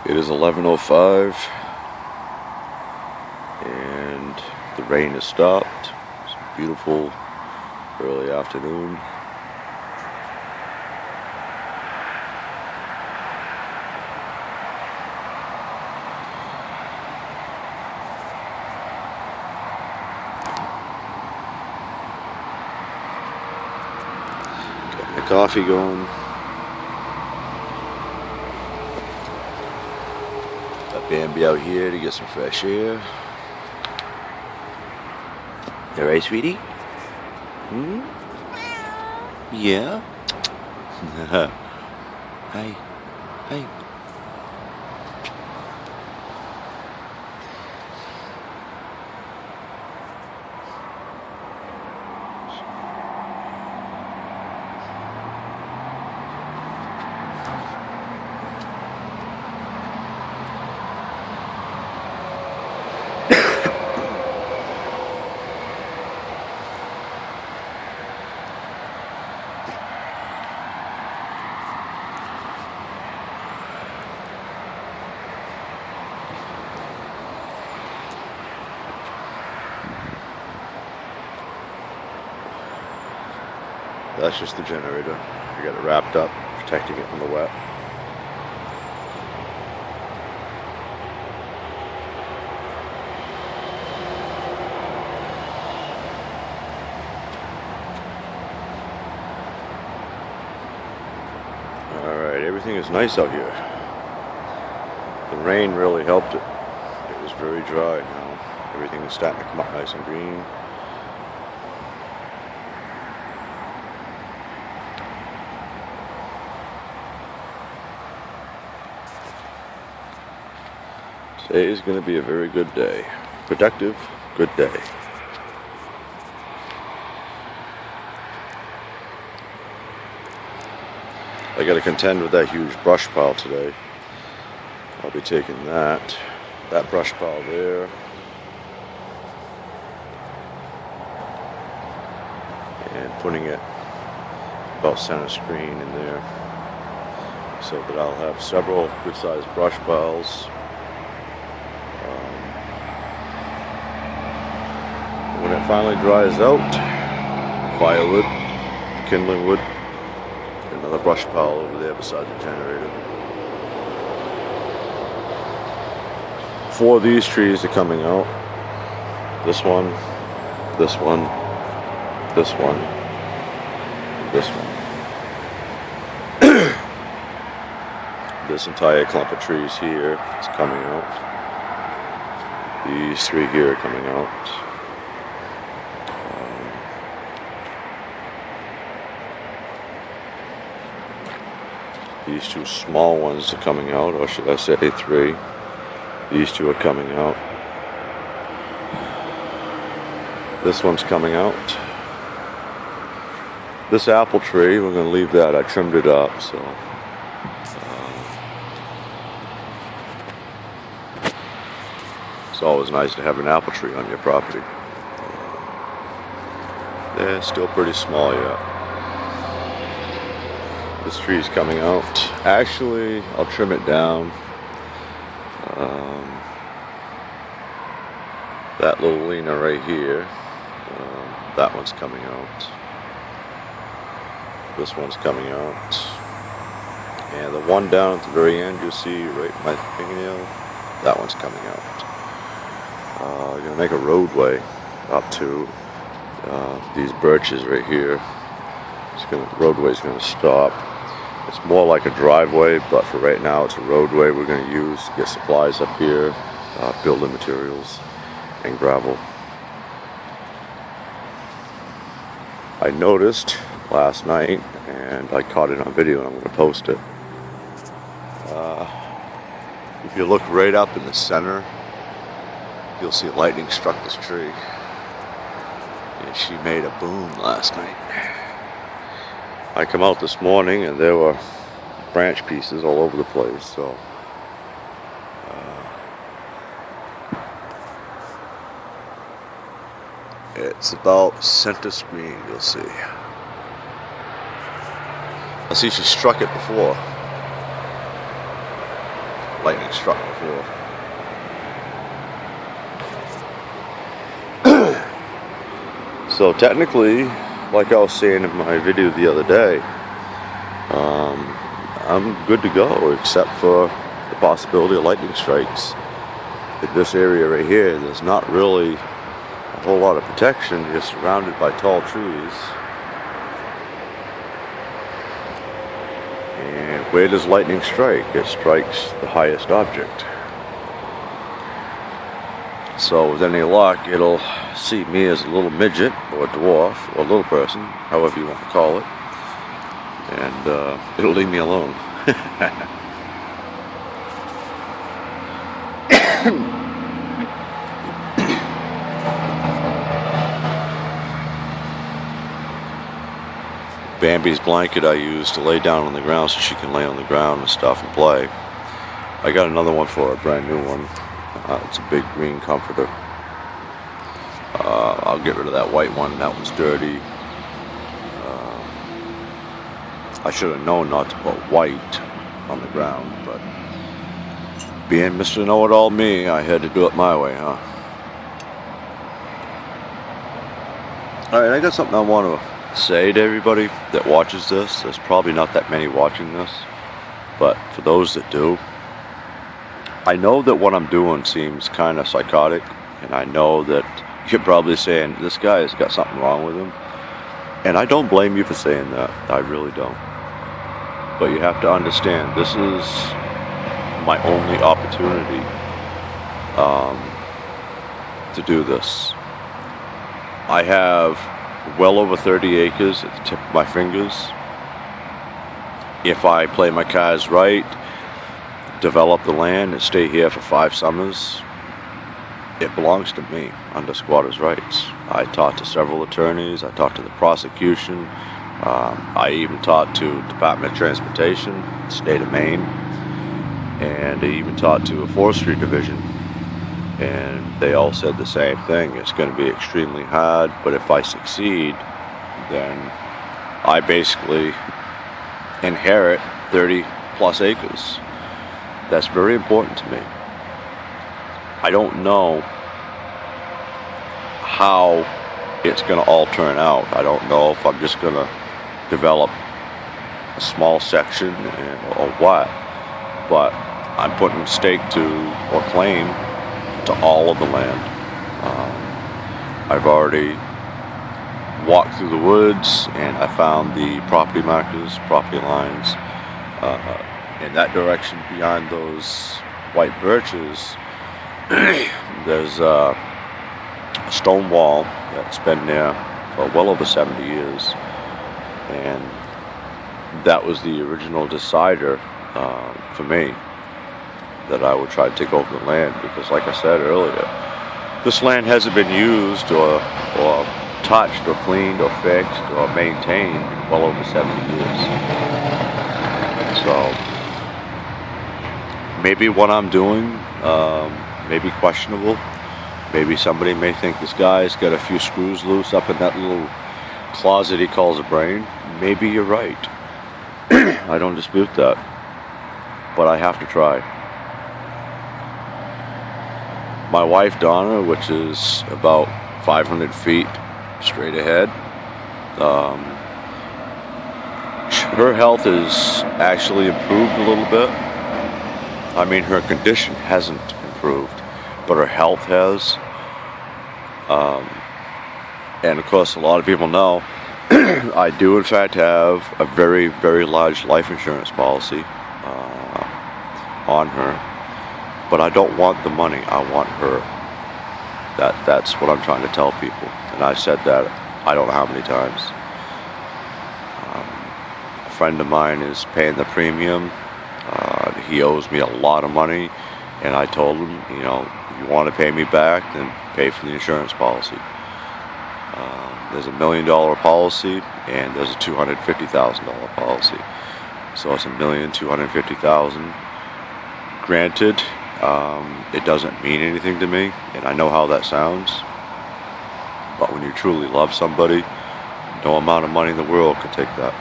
It is 11:05 and the rain has stopped. It's a beautiful early afternoon. Got my coffee going. Got Bambi out here to get some fresh air. You alright, sweetie? Hmm? Yeah? Hi. Hi. That's just the generator. I got it wrapped up, protecting it from the wet. Alright, everything is nice out here. The rain really helped it. It was very dry now. Everything is starting to come up nice and green. Today is going to be a very good day. Productive, good day. I got to contend with that huge brush pile today. I'll be taking that brush pile there, and putting it about center screen in there, so that I'll have several good-sized brush piles. When it finally dries out, firewood, kindling wood, another brush pile over there beside the generator. 4 of these trees are coming out. This one, this one, this one, this one. This entire clump of trees here is coming out. These 3 here are coming out. These 2 small ones are coming out, or should I say 3. These 2 are coming out. This one's coming out. This apple tree, we're going to leave that. I trimmed it up, so. It's always nice to have an apple tree on your property. They're still pretty small yet. This tree's coming out. Actually, I'll trim it down. That little Lena right here, that one's coming out. This one's coming out. And the one down at the very end, you'll see right in my fingernail, that one's coming out. I'm going to make a roadway up to these birches right here. Roadway's going to stop. It's more like a driveway, but for right now it's a roadway we're going to use to get supplies up here, building materials, and gravel. I noticed last night, and I caught it on video and I'm going to post it. If you look right up in the center, you'll see lightning struck this tree. And she made a boom last night. I come out this morning and there were branch pieces all over the place, so it's about center screen, you'll see. I see she struck it before. Lightning lightning struck before. So technically, like I was saying in my video the other day, I'm good to go except for the possibility of lightning strikes. In this area right here, there's not really a whole lot of protection. You're surrounded by tall trees. And where does lightning strike? It strikes the highest object. So with any luck, it'll see me as a little midget or a dwarf or a little person, however you want to call it, and it'll leave me alone. Bambi's blanket I use to lay down on the ground so she can lay on the ground and stuff and play. I got another one for her, a brand new one. It's a big green comforter. I'll get rid of that white one. That one's dirty. I should have known not to put white on the ground, but being Mr. Know-It-All me, I had to do it my way, huh? Alright, I got something I want to say to everybody that watches this. There's probably not that many watching this, but for those that do, I know that what I'm doing seems kind of psychotic, and I know that you're probably saying, this guy has got something wrong with him. And I don't blame you for saying that. I really don't. But you have to understand, this is my only opportunity to do this. I have well over 30 acres at the tip of my fingers. If I play my cards right, develop the land and stay here for 5 summers, it belongs to me under squatters' rights. I talked to several attorneys, I talked to the prosecution, I even talked to Department of Transportation, state of Maine, and I even talked to a forestry division, and they all said the same thing. It's going to be extremely hard, but if I succeed, then I basically inherit 30 plus acres. That's very important to me. I don't know how it's going to all turn out. I don't know if I'm just going to develop a small section or what, but I'm putting stake to or claim to all of the land. I've already walked through the woods and I found the property markers, property lines in that direction behind those white birches. There's a stone wall that's been there for well over 70 years, and that was the original decider for me that I would try to take over the land, because like I said earlier, this land hasn't been used or touched or cleaned or fixed or maintained in well over 70 years. So maybe what I'm doing may be questionable. Maybe somebody may think this guy's got a few screws loose up in that little closet he calls a brain. Maybe you're right. I don't dispute that, but I have to try. My wife Donna, which is about 500 feet straight ahead, her health has actually improved a little bit. I mean, her condition hasn't improved, but her health has. And of course, a lot of people know I do in fact have a very, very large life insurance policy on her, but I don't want the money, I want her. That's what I'm trying to tell people, and I've said that I don't know how many times. A friend of mine is paying the premium. He owes me a lot of money, and I told him, you know, if you want to pay me back, then pay for the insurance policy. There's $1 million policy, and there's a $250,000 policy. So it's $1,250,000. Granted, it doesn't mean anything to me, and I know how that sounds. But when you truly love somebody, no amount of money in the world could take that.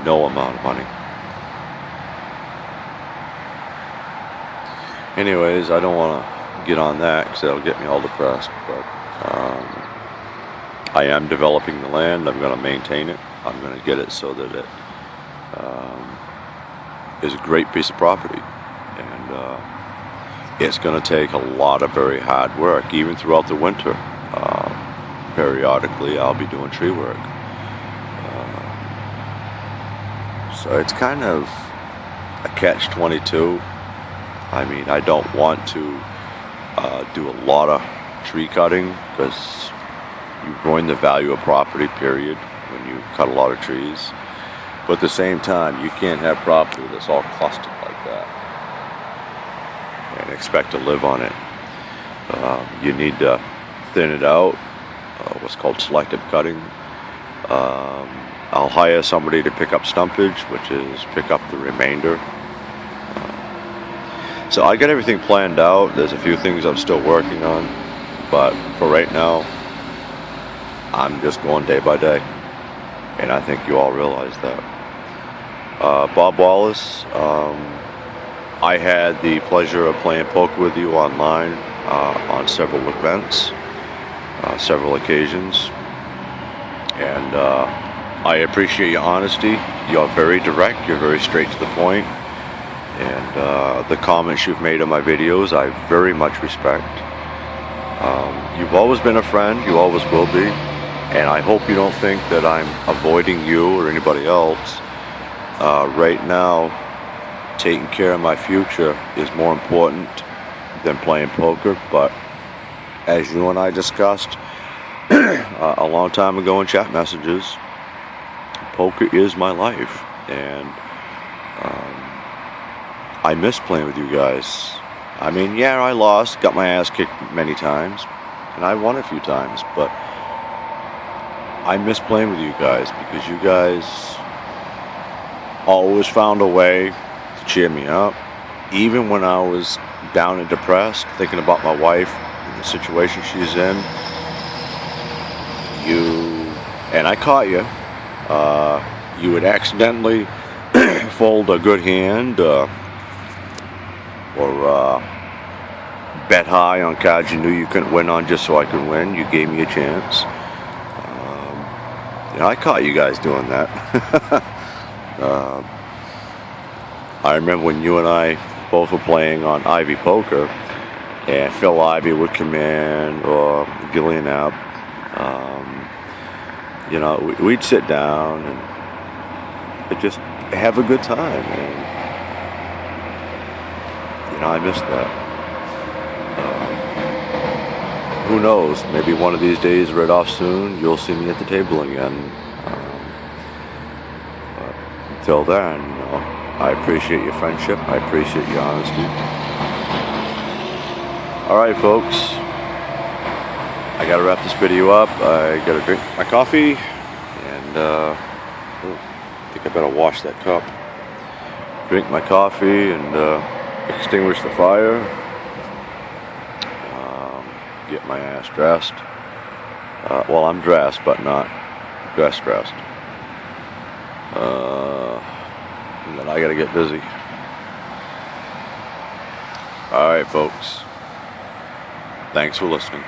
No amount of money. anyways, I don't want to get on that because that'll get me all depressed. But I am developing the land. I'm going to maintain it. I'm going to get it so that it is a great piece of property. And it's going to take a lot of very hard work, even throughout the winter. Periodically, I'll be doing tree work. So it's kind of a catch-22. I mean, I don't want to do a lot of tree cutting because you ruin the value of property, period, when you cut a lot of trees. But at the same time, you can't have property that's all clustered like that and expect to live on it. You need to thin it out, what's called selective cutting. I'll hire somebody to pick up stumpage, which is pick up the remainder. So I got everything planned out. There's a few things I'm still working on, but for right now, I'm just going day by day, and I think you all realize that. Bob Wallace, I had the pleasure of playing poker with you online on several events, several occasions, and I appreciate your honesty. You're very direct, you're very straight to the point, and the comments you've made on my videos I very much respect. You've always been a friend, you always will be, and I hope you don't think that I'm avoiding you or anybody else. Right now, taking care of my future is more important than playing poker, but as you and I discussed a long time ago in chat messages, poker is my life, and I miss playing with you guys. I mean, yeah, I lost, got my ass kicked many times, and I won a few times, but I miss playing with you guys because you guys always found a way to cheer me up, even when I was down and depressed, thinking about my wife and the situation she's in. And I caught you. You would accidentally fold a good hand or bet high on cards you knew you couldn't win on just so I could win. You gave me a chance. I caught you guys doing that. I remember when you and I both were playing on Ivy Poker, and Phil Ivey would come in, or Gillian App. We'd sit down and just have a good time, and I miss that. Who knows? Maybe one of these days, right off soon, you'll see me at the table again. But until then, I appreciate your friendship. I appreciate your honesty. All right, folks. I gotta wrap this video up. I gotta drink my coffee, and I think I better wash that cup. Drink my coffee and extinguish the fire. Get my ass dressed. Well, I'm dressed, but not dressed. And then I gotta get busy. Alright, folks. Thanks for listening.